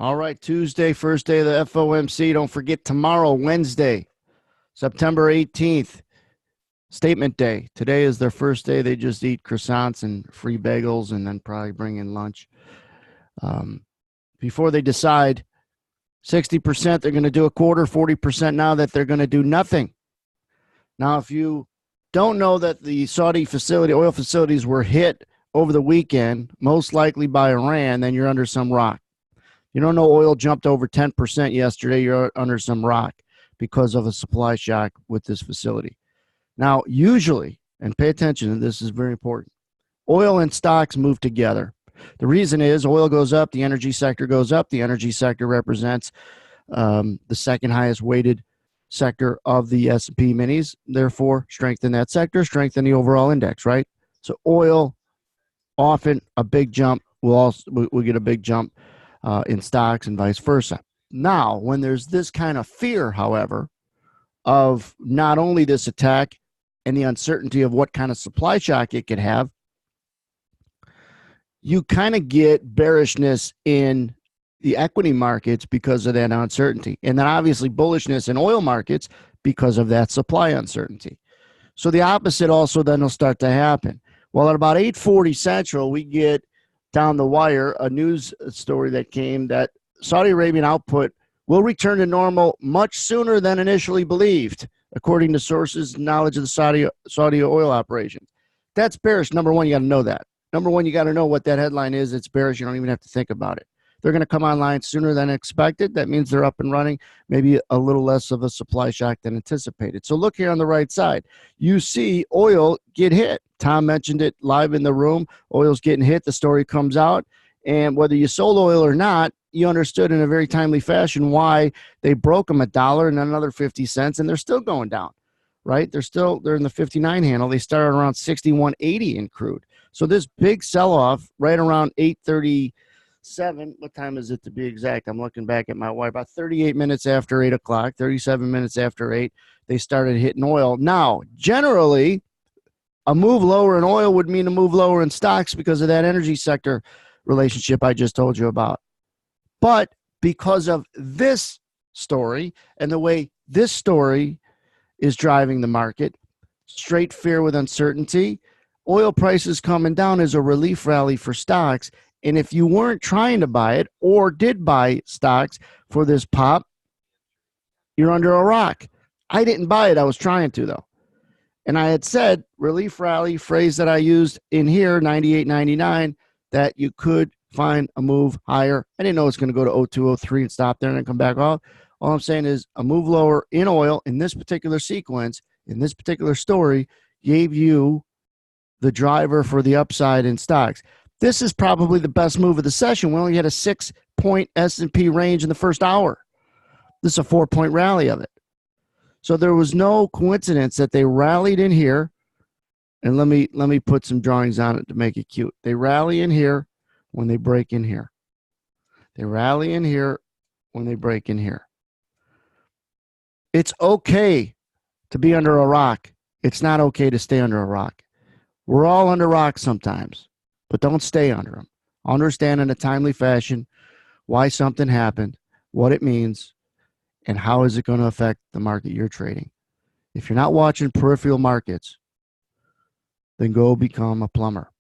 All right, Tuesday, first day of the FOMC. Don't forget tomorrow, Wednesday, September 18th, statement day. Today is their first day. They just eat croissants and free bagels and then probably bring in lunch. Before they decide 60% they're going to do a quarter, 40% now that they're going to do nothing. Now, if you don't know that the Saudi oil facilities were hit over the weekend, most likely by Iran, then you're under some rock. You don't know oil jumped over 10% yesterday, you're under some rock because of a supply shock with this facility. Now, usually, and pay attention to this, is very important, oil and stocks move together. The reason is oil goes up, the energy sector goes up. The energy sector represents the second highest weighted sector of the S&P minis. Therefore, strengthen that sector, strengthen the overall index, right? So oil, often a big jump, we'll get a big jump in stocks and vice versa. Now, when there's this kind of fear, however, of not only this attack and the uncertainty of what kind of supply shock it could have, you kind of get bearishness in the equity markets because of that uncertainty. And then obviously bullishness in oil markets because of that supply uncertainty. So the opposite also then will start to happen. Well, at about 8:40 Central, we get down the wire a news story that came that Saudi Arabian output will return to normal much sooner than initially believed, according to sources' knowledge of the Saudi oil operations. That's bearish. Number one, you got to know that. Number one, you got to know what that headline is. It's bearish. You don't even have to think about it. They're going to come online sooner than expected. That means they're up and running, maybe a little less of a supply shock than anticipated. So look here on the right side. You see oil get hit. Tom mentioned it live in the room. Oil's getting hit. The story comes out. And whether you sold oil or not, you understood in a very timely fashion why they broke them $1 and another 50 cents, and they're still going down, right? They're in the 59 handle. They started around 61.80 in crude. So this big sell-off right around 8:37, what time is it to be exact? I'm looking back at my watch. About 38 minutes after 8 o'clock, 37 minutes after 8, they started hitting oil. Now, generally, a move lower in oil would mean a move lower in stocks because of that energy sector relationship I just told you about. But because of this story and the way this story is driving the market, straight fear with uncertainty, oil prices coming down is a relief rally for stocks. And if you weren't trying to buy it or did buy stocks for this pop, you're under a rock. I didn't buy it. I was trying to, though. And I had said relief rally, phrase that I used in here, 98.99, that you could find a move higher. I didn't know it's going to go to 0203 and stop there and then come back off. All I'm saying is a move lower in oil in this particular sequence, in this particular story, gave you the driver for the upside in stocks. This is probably the best move of the session. We only had a 6-point S&P range in the first hour. This is a 4-point rally of it. So there was no coincidence that they rallied in here. And let me put some drawings on it to make it cute. They rally in here when they break in here. They rally in here when they break in here. It's okay to be under a rock. It's not okay to stay under a rock. We're all under rocks sometimes, but don't stay under them. Understand in a timely fashion why something happened, what it means, and how is it going to affect the market you're trading. If you're not watching peripheral markets, then go become a plumber.